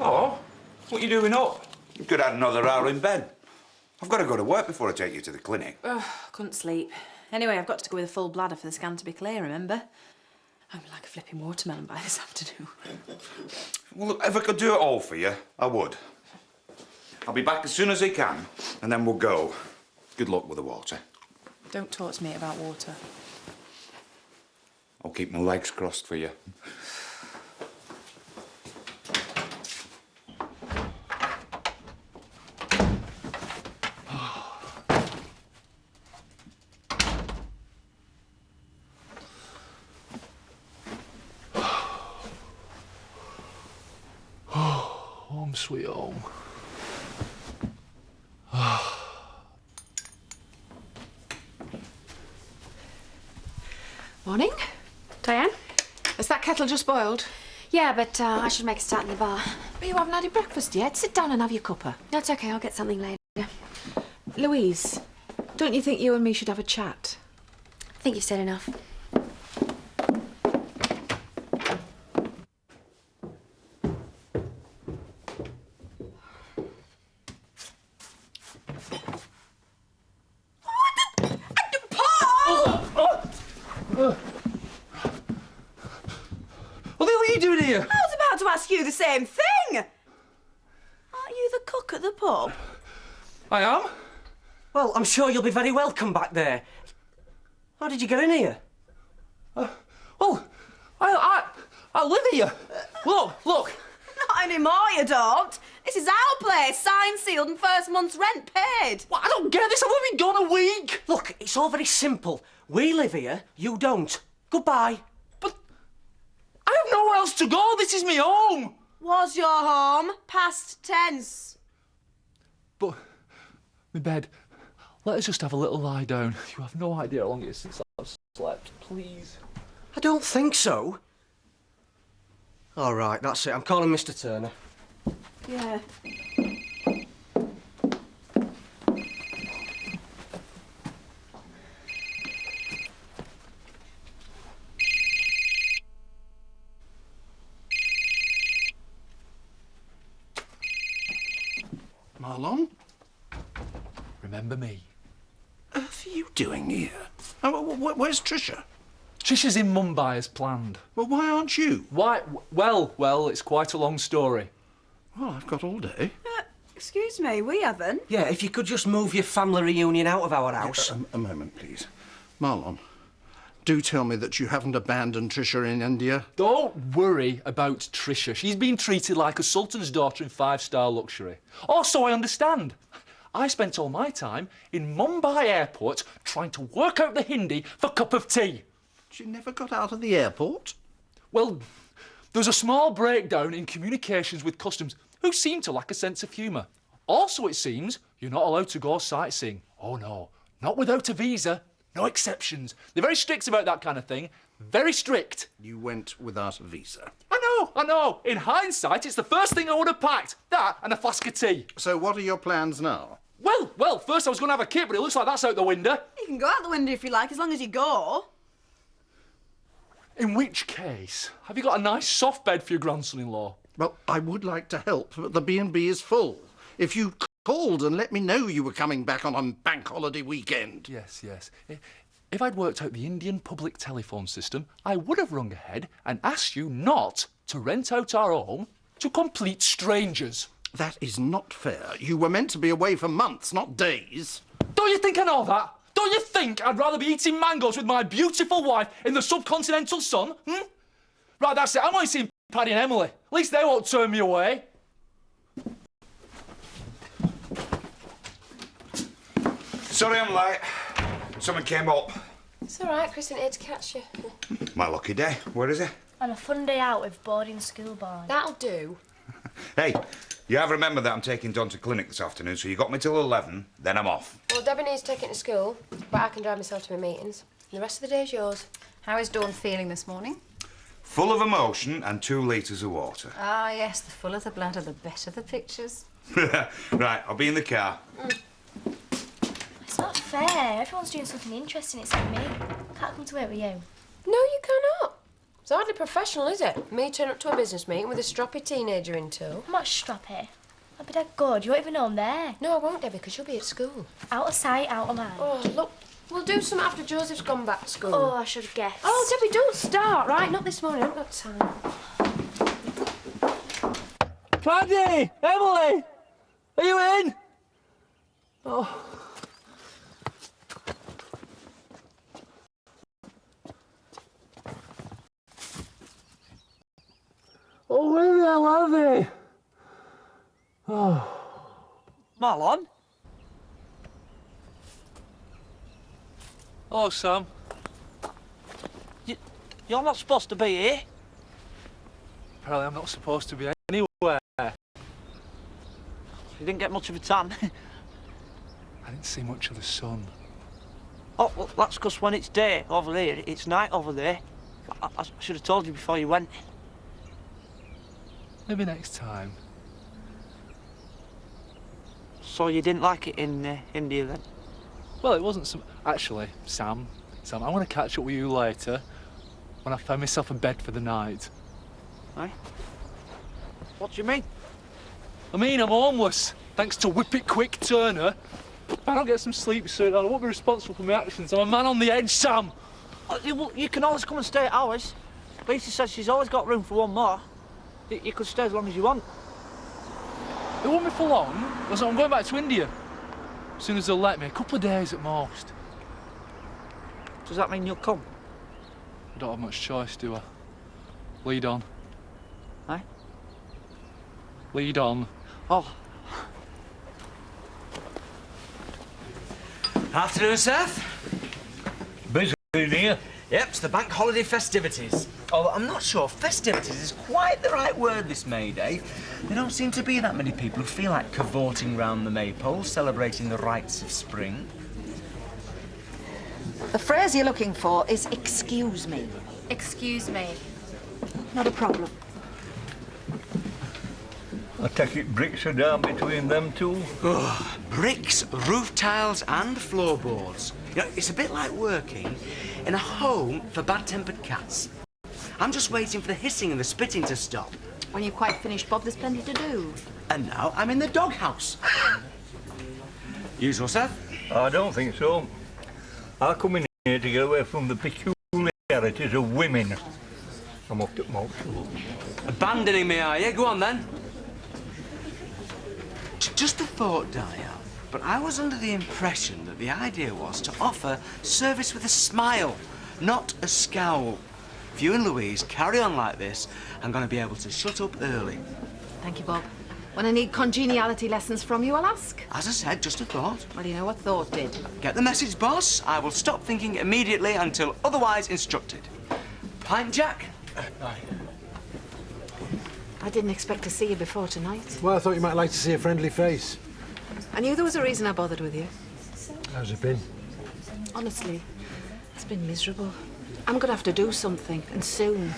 Oh, what are you doing up? You could have another hour in bed. I've got to go to work before I take you to the clinic. Couldn't sleep. Anyway, I've got to go with a full bladder for the scan to be clear, remember? I'm like a flipping watermelon by this afternoon. Well, look, if I could do it all for you, I would. I'll be back as soon as I can, and then we'll go. Good luck with the water. Don't talk to me about water. I'll keep my legs crossed for you. Home sweet home. Morning. Diane? Is that kettle just boiled? Yeah, but I should make a start in the bar. But you haven't had your breakfast yet. Sit down and have your cuppa. That's okay, I'll get something later. Louise, don't you think you and me should have a chat? I think you've said enough. What are you doing here? I was about to ask you the same thing! Aren't you the cook at the pub? I am. Well, I'm sure you'll be very welcome back there. How did you get in here? Well, I live here. Look. Not anymore, you don't. This is our place, signed, sealed, and first month's rent paid. Well, I don't get this. I've only been gone a week. Look, it's all very simple. We live here, you don't. Goodbye. But I have nowhere else to go. This is my home. Was your home? Past tense. But, my bed, let us just have a little lie down. You have no idea how long it is since I've slept. Please. I don't think so. All right, that's it. I'm calling Mr. Turner. Yeah. Marlon? Remember me? What are you doing here? Where's Tricia? Trisha's in Mumbai as planned. Well, why aren't you? Why? Well, it's quite a long story. Well, I've got all day. Excuse me, we haven't. Yeah, if you could just move your family reunion out of our house. A moment, please. Marlon, do tell me that you haven't abandoned Tricia in India. Don't worry about Trisha. She's been treated like a sultan's daughter in five-star luxury. Also, I understand. I spent all my time in Mumbai airport trying to work out the Hindi for a cup of tea. She never got out of the airport? Well, there's a small breakdown in communications with customs who seem to lack a sense of humour. Also, it seems you're not allowed to go sightseeing. Oh, no, not without a visa. No exceptions. They're very strict about that kind of thing. Very strict. You went without a visa. I know. In hindsight, it's the first thing I would have packed. That and a flask of tea. So what are your plans now? Well, first I was going to have a kid, but it looks like that's out the window. You can go out the window if you like, as long as you go. In which case, have you got a nice soft bed for your grandson-in-law? Well, I would like to help, but the B&B is full. If you called and let me know you were coming back on a bank holiday weekend. Yes. If I'd worked out the Indian public telephone system, I would have rung ahead and asked you not to rent out our home to complete strangers. That is not fair. You were meant to be away for months, not days. Don't you think I know that? Don't you think I'd rather be eating mangoes with my beautiful wife in the subcontinental sun? Right, that's it. I'm only seeing Paddy and Emily. At least they won't turn me away. Sorry I'm late. Someone came up. It's all right, Chris ain't here to catch you. My lucky day. Where is he? On a fun day out with boarding school boy. That'll do. Hey, you have remembered that I'm taking Don to clinic this afternoon, so you got me till 11, then I'm off. Well, Debbie needs taking to school, but I can drive myself to my meetings. And the rest of the day's yours. How is Dawn feeling this morning? Full of emotion and 2 litres of water. Ah, yes, the fuller the bladder, the better the pictures. Right, I'll be in the car. It's not fair. Everyone's doing something interesting except me. Can't come to work with you. No, you cannot. It's hardly professional, is it? Me turn up to a business meeting with a stroppy teenager in tow. I'm not stroppy. I'll be dead good. You won't even know I'm there. No, I won't, Debbie, because you'll be at school. Out of sight, out of mind. Oh, look, we'll do something after Joseph's gone back to school. Oh, I should have guessed. Oh, Debbie, don't start, right? Not this morning, I haven't got time. Paddy! Emily! Are you in? Oh. Oh, where the hell are they? Oh. Marlon? Oh, Sam. You're not supposed to be here. Apparently I'm not supposed to be anywhere. You didn't get much of a tan. I didn't see much of the sun. Oh, well, that's because when it's day over here, it's night over there. I should have told you before you went. Maybe next time. So you didn't like it in India then? Well, it wasn't some... Actually, Sam, I want to catch up with you later when I find myself a bed for the night. Aye? What do you mean? I mean, I'm homeless, thanks to Whip It Quick Turner. If I don't get some sleep soon, I won't be responsible for my actions. I'm a man on the edge, Sam. You can always come and stay at ours. Lisa says she's always got room for one more. You could stay as long as you want. It won't be for long. I'm going back to India. As soon as they'll let me, a couple of days at most. Does that mean you'll come? I don't have much choice, do I? Lead on. Aye? Lead on. Oh. Afternoon, Seth. Busy in here? Yep, it's the bank holiday festivities. Although I'm not sure festivities is quite the right word this May Day. There don't seem to be that many people who feel like cavorting round the maypole, celebrating the rites of spring. The phrase you're looking for is excuse me. Excuse me. Not a problem. I take it bricks are down between them two? Oh, bricks, roof tiles and floorboards. You know, it's a bit like working in a home for bad-tempered cats. I'm just waiting for the hissing and the spitting to stop. When you've quite finished, Bob, there's plenty to do. And now I'm in the doghouse. Usual, Seth? I don't think so. I come in here to get away from the peculiarities of women. I'm up to most. Abandoning me, are you? Go on, then. Just a thought, Diane. But I was under the impression that the idea was to offer service with a smile, not a scowl. If you and Louise carry on like this, I'm going to be able to shut up early. Thank you, Bob. When I need congeniality lessons from you, I'll ask. As I said, just a thought. Well, you know what thought did. Get the message, boss. I will stop thinking immediately until otherwise instructed. Pint, Jack? Aye. I didn't expect to see you before tonight. Well, I thought you might like to see a friendly face. I knew there was a reason I bothered with you. How's it been? Honestly, it's been miserable. I'm going to have to do something, and soon.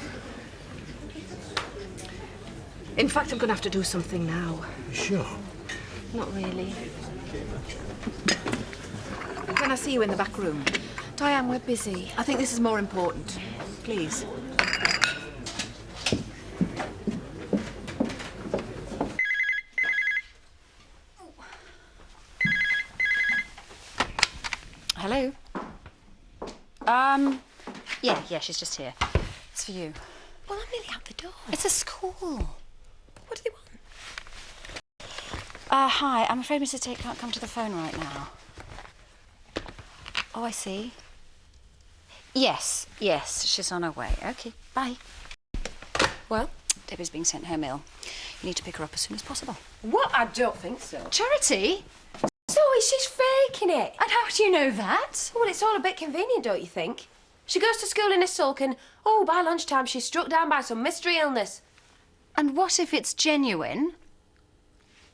In fact, I'm going to have to do something now. Sure. Not really. Can I see you in the back room? Diane, we're busy. I think this is more important. Please. Hello? Yeah, she's just here. It's for you. Well, I'm nearly out the door. It's a school. What do they want? Hi, I'm afraid Mrs. Tate can't come to the phone right now. Oh, I see. Yes, she's on her way. OK, bye. Well? Debbie's being sent her meal. You need to pick her up as soon as possible. What? I don't think so. Charity? Zoe, she's taking it. And how do you know that? Well, it's all a bit convenient, don't you think? She goes to school in a sulk and, oh, by lunchtime she's struck down by some mystery illness. And what if it's genuine?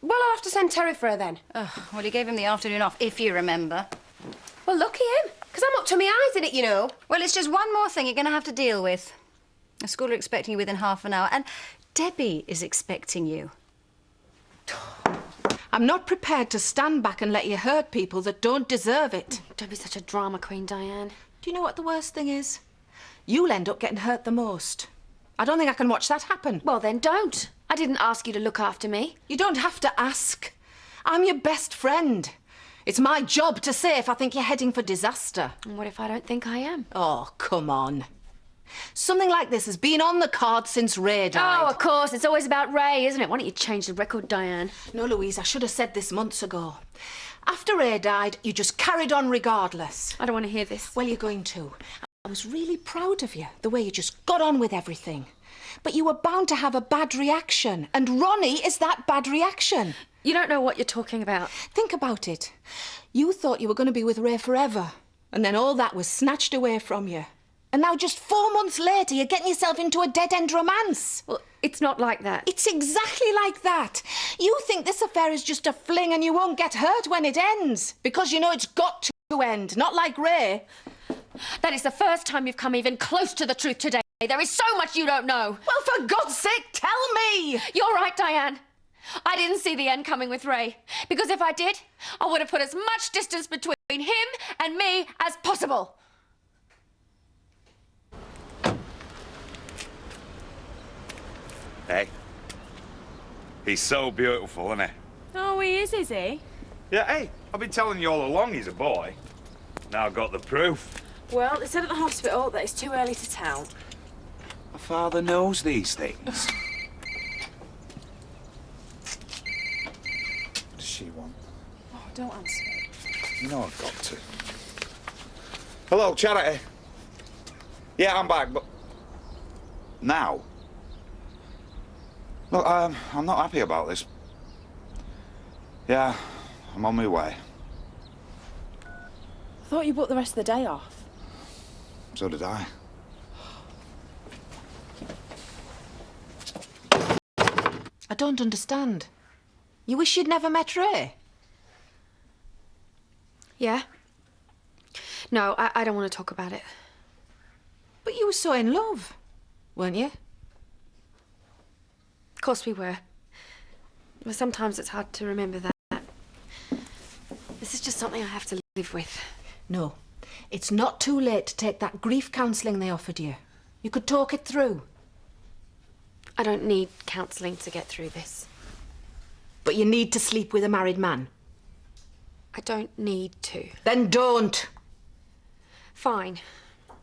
Well, I'll have to send Terry for her then. Well, he gave him the afternoon off, if you remember. Well, lucky him, because I'm up to my eyes in it, you know. Well, it's just one more thing you're going to have to deal with. The school are expecting you within half an hour, and Debbie is expecting you. I'm not prepared to stand back and let you hurt people that don't deserve it. Don't be such a drama queen, Diane. Do you know what the worst thing is? You'll end up getting hurt the most. I don't think I can watch that happen. Well, then don't. I didn't ask you to look after me. You don't have to ask. I'm your best friend. It's my job to say if I think you're heading for disaster. And what if I don't think I am? Oh, come on. Something like this has been on the cards since Ray died. Oh, of course. It's always about Ray, isn't it? Why don't you change the record, Diane? No, Louise, I should have said this months ago. After Ray died, you just carried on regardless. I don't want to hear this. Well, you're going to. I was really proud of you, the way you just got on with everything. But you were bound to have a bad reaction, and Ronnie is that bad reaction. You don't know what you're talking about. Think about it. You thought you were going to be with Ray forever, and then all that was snatched away from you. And now just 4 months later, you're getting yourself into a dead-end romance. Well, it's not like that. It's exactly like that. You think this affair is just a fling and you won't get hurt when it ends, because you know it's got to end, not like Ray. That is the first time you've come even close to the truth today. There is so much you don't know. Well, for God's sake, tell me! You're right, Diane. I didn't see the end coming with Ray, because if I did, I would have put as much distance between him and me as possible. Hey, he's so beautiful, isn't he? Oh, he is he? Yeah, hey, I've been telling you all along he's a boy. Now I've got the proof. Well, they said at the hospital that it's too early to tell. My father knows these things. What does she want? Oh, don't answer it. You know I've got to. Hello, Charity. Yeah, I'm back, but... Now? Look, I'm not happy about this. Yeah, I'm on my way. I thought you booked the rest of the day off. So did I. I don't understand. You wish you'd never met Ray? Yeah? No, I don't want to talk about it. But you were so in love, weren't you? Of course we were. But sometimes it's hard to remember that. This is just something I have to live with. No, it's not too late to take that grief counselling they offered you. You could talk it through. I don't need counselling to get through this. But you need to sleep with a married man. I don't need to. Then don't. Fine.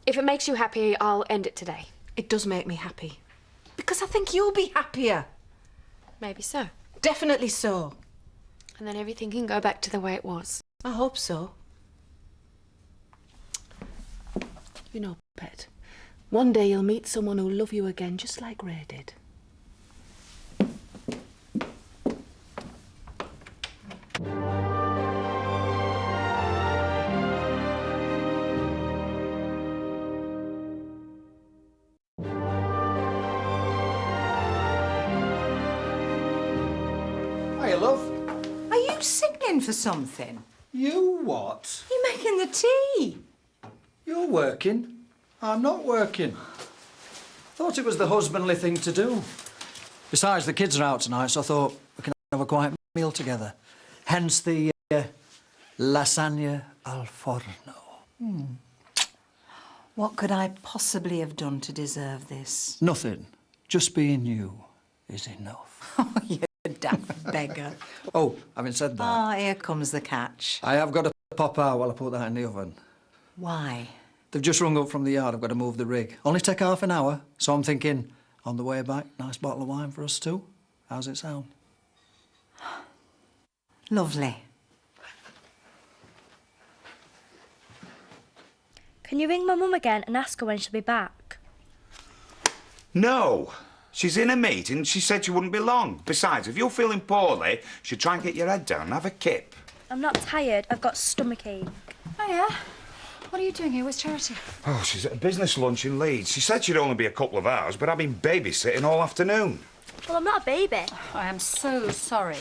If it makes you happy, I'll end it today. It does make me happy. Because I think you'll be happier. Maybe so. Definitely so. And then everything can go back to the way it was. I hope so. You know, Pet, one day you'll meet someone who'll love you again just like Ray did. Hiya, love. Are you singing for something? You what? You're making the tea. You're working. I'm not working. Thought it was the husbandly thing to do. Besides, the kids are out tonight, so I thought we can have a quiet meal together. Hence the lasagna al forno. What could I possibly have done to deserve this? Nothing. Just being you is enough. Oh, you daft beggar. Oh, having said that... Ah, here comes the catch. I have got to pop out while I put that in the oven. Why? They've just rung up from the yard. I've got to move the rig. Only take half an hour, so I'm thinking, on the way back, nice bottle of wine for us too. How's it sound? Lovely. Can you ring my mum again and ask her when she'll be back? No. She's in a meeting. She said she wouldn't be long. Besides, if you're feeling poorly, you should try and get your head down and have a kip. I'm not tired. I've got stomachache. Hiya. What are you doing here? Where's Charity? Oh, she's at a business lunch in Leeds. She said she'd only be a couple of hours, but I've been babysitting all afternoon. Well, I'm not a baby. Oh, I am so sorry.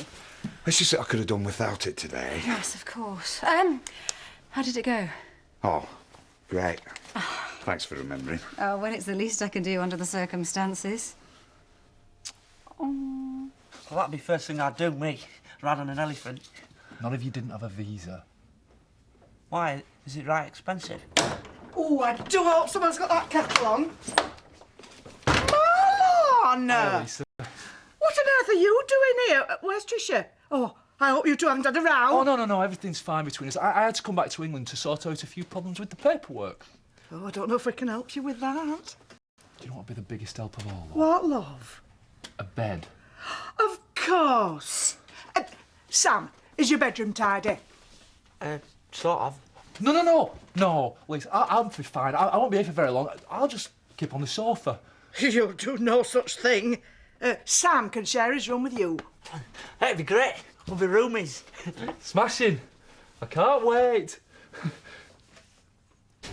It's just that I could have done without it today. Yes, of course. How did it go? Oh, great. Thanks for remembering. Oh, well, it's the least I can do under the circumstances. Well, that'd be first thing I'd do, me. Ride on an elephant. Not if you didn't have a visa. Why? Is it right expensive? Oh, I do hope someone's got that kettle on. Marlon! Hi, Lisa. What on earth are you doing here? Where's Tricia? Oh, I hope you two haven't had a row. Oh, no, everything's fine between us. I had to come back to England to sort out a few problems with the paperwork. Oh, I don't know if we can help you with that. Do you know what would be the biggest help of all? What, love? A bed. Of course. Sam, is your bedroom tidy? Sort of. No, Lisa, I'll be fine. I won't be here for very long. I'll just keep on the sofa. You'll do no such thing. Sam can share his room with you. That'd be great. We'll be roomies. Smashing. I can't wait.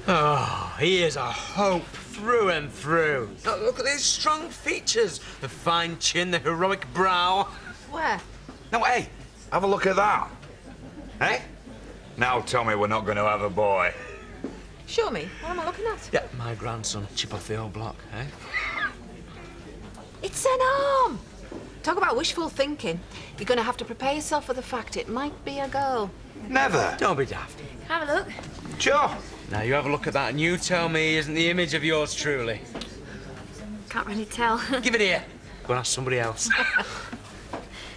Oh, he is a hope through and through. Look at his strong features, the fine chin, the heroic brow. Where? No, hey, have a look at that. Hey? Now tell me we're not going to have a boy. Show me. What am I looking at? Yeah, my grandson, chip off the old block, eh? It's an arm! Talk about wishful thinking. You're going to have to prepare yourself for the fact it might be a girl. Never. Don't be daft. Have a look. Sure. Now you have a look at that and you tell me he isn't the image of yours truly. Can't really tell. Give it here. Go and ask somebody else.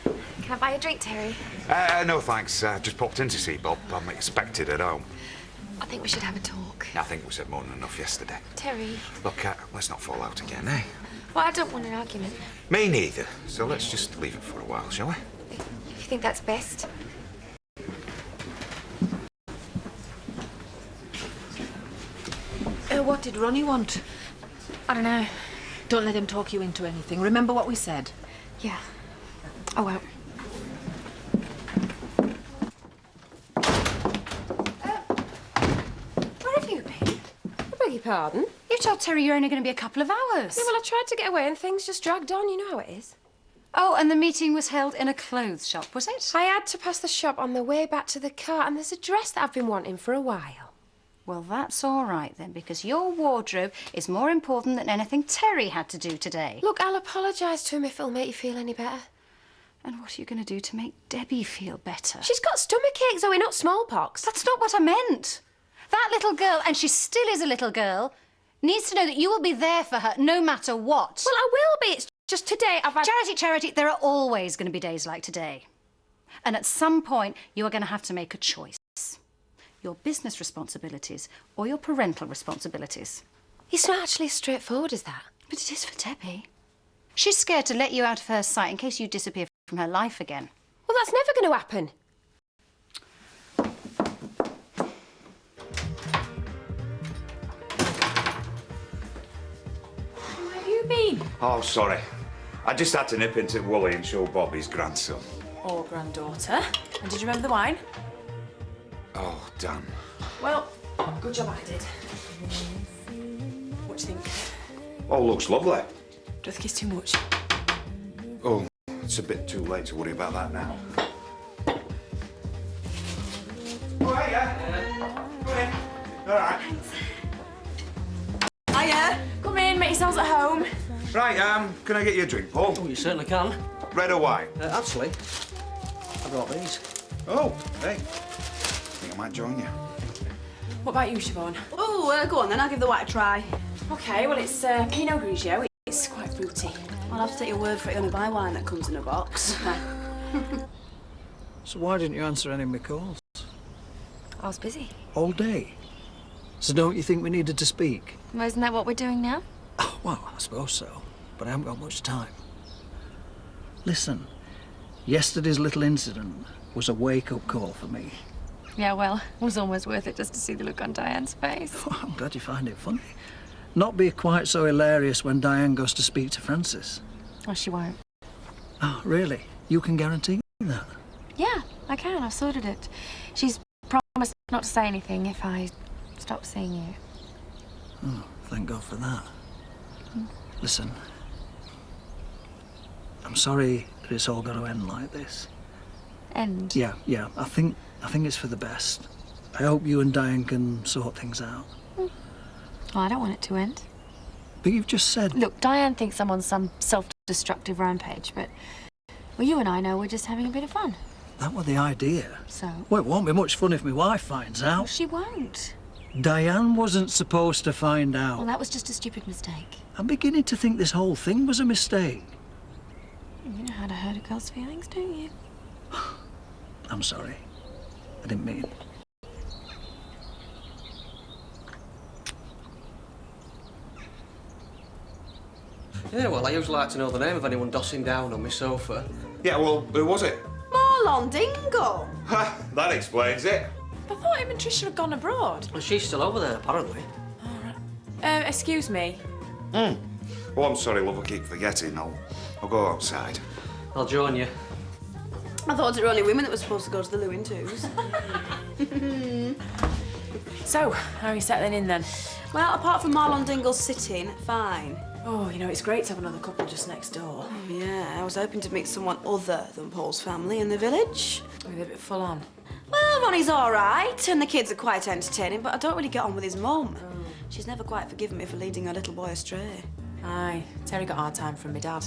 Can I buy a drink, Terry? No thanks. Just popped in to see Bob. I'm expected at home. I think we should have a talk. I think we said more than enough yesterday. Terry. Look, let's not fall out again, eh? Well, I don't want an argument. Me neither. So let's just leave it for a while, shall we? If you think that's best. What did Ronnie want? I don't know. Don't let him talk you into anything. Remember what we said. Yeah. Oh, well. Where have you been? I beg your pardon? You told Terry you're only going to be a couple of hours. Yeah, well, I tried to get away and things just dragged on. You know how it is. Oh, and the meeting was held in a clothes shop, was it? I had to pass the shop on the way back to the car, and there's a dress that I've been wanting for a while. Well, that's all right then, because your wardrobe is more important than anything Terry had to do today. Look, I'll apologise to him if it'll make you feel any better. And what are you going to do to make Debbie feel better? She's got stomachache, Zoe, not smallpox. That's not what I meant. That little girl, and she still is a little girl, needs to know that you will be there for her no matter what. Well, I will be. It's just today I've had... Charity, there are always going to be days like today. And at some point, you are going to have to make a choice. Your business responsibilities or your parental responsibilities. It's not actually as straightforward as that. But it is for Debbie. She's scared to let you out of her sight in case you disappear from her life again. Well, that's never going to happen. Where have you been? Oh, sorry. I just had to nip into Woolley and show Bob his grandson. Or granddaughter. And did you remember the wine? Oh, damn. Well, good job I did. What do you think? Oh, looks lovely. Don't think it's too much. Oh, it's a bit too late to worry about that now. Oh, hiya. Go in. All right. Hiya. Come in, make yourselves at home. Right, can I get you a drink, Paul? Oh, you certainly can. Red or white? Actually, I brought these. Oh, hey. I think I might join you. What about you, Siobhan? Oh, go on then, I'll give the white a try. OK, well, it's Pinot Grigio. It's quite fruity. I'll have to take your word for it, you only buy wine that comes in a box. So why didn't you answer any of my calls? I was busy. All day. So don't you think we needed to speak? Well, isn't that what we're doing now? Oh, well, I suppose so. But I haven't got much time. Listen, yesterday's little incident was a wake-up call for me. Yeah, well, it was almost worth it just to see the look on Diane's face. Oh, I'm glad you find it funny. Not be quite so hilarious when Diane goes to speak to Francis. Oh, she won't. Oh, really? You can guarantee that? Yeah, I can. I've sorted it. She's promised not to say anything if I stop seeing you. Oh, thank God for that. Listen, I'm sorry that it's all got to end like this. End? Yeah. I think it's for the best. I hope you and Diane can sort things out. Well, I don't want it to end. But you've just said... Look, Diane thinks I'm on some self-destructive rampage, but... Well, you and I know we're just having a bit of fun. That was the idea. So? Well, it won't be much fun if my wife finds out. Well, she won't. Diane wasn't supposed to find out. Well, that was just a stupid mistake. I'm beginning to think this whole thing was a mistake. You know how to hurt a girl's feelings, don't you? I'm sorry. I didn't mean. Yeah, well, I usually like to know the name of anyone dossing down on my sofa. Yeah, well, who was it? Marlon Dingle. Ha! That explains it. I thought him and Trisha had gone abroad. Well, she's still over there, apparently. Excuse me. Oh, I'm sorry, love, I keep forgetting. I'll go outside. I'll join you. I thought it were only women that were supposed to go to the Lewin twos. So, how are you settling in then? Well, apart from Marlon Dingle's sitting, fine. Oh, you know, it's great to have another couple just next door. Oh, yeah, I was hoping to meet someone other than Paul's family in the village. They're a bit full on. Well, Ronnie's all right, and the kids are quite entertaining, but I don't really get on with his mum. She's never quite forgiven me for leading her little boy astray. Aye, Terry got hard time from my dad.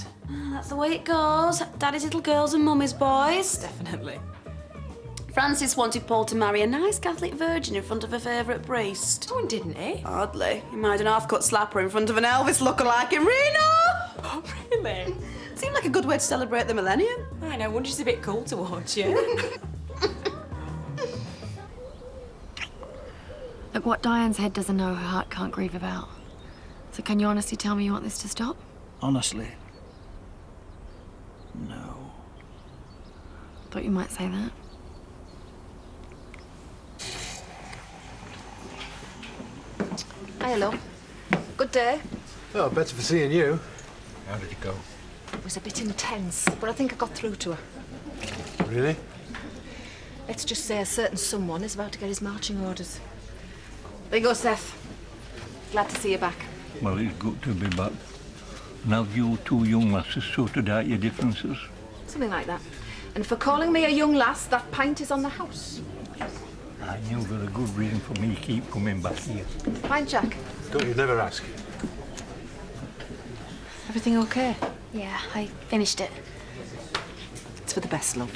That's the way it goes. Daddy's little girls and mummy's boys. Definitely. Francis wanted Paul to marry a nice Catholic virgin in front of her favourite priest. Oh, and didn't he? Hardly. He married an half-cut slapper in front of an Elvis lookalike in Reno. Oh, really? Seemed like a good way to celebrate the millennium. I know, wonder she's a bit cool to watch, yeah? Look, what Diane's head doesn't know, her heart can't grieve about. So can you honestly tell me you want this to stop? Honestly. No. Thought you might say that. Hi, love. Good day. Oh, better for seeing you. How did it go? It was a bit intense, but I think I got through to her. Really? Let's just say a certain someone is about to get his marching orders. There you go, Seth. Glad to see you back. Well, it's good to be back. Now you two young lasses sorted out your differences. Something like that. And for calling me a young lass, that pint is on the house. I knew there was a good reason for me to keep coming back here. Pint, Jack. Don't you never ask. Everything okay? Yeah, I finished it. It's for the best, love.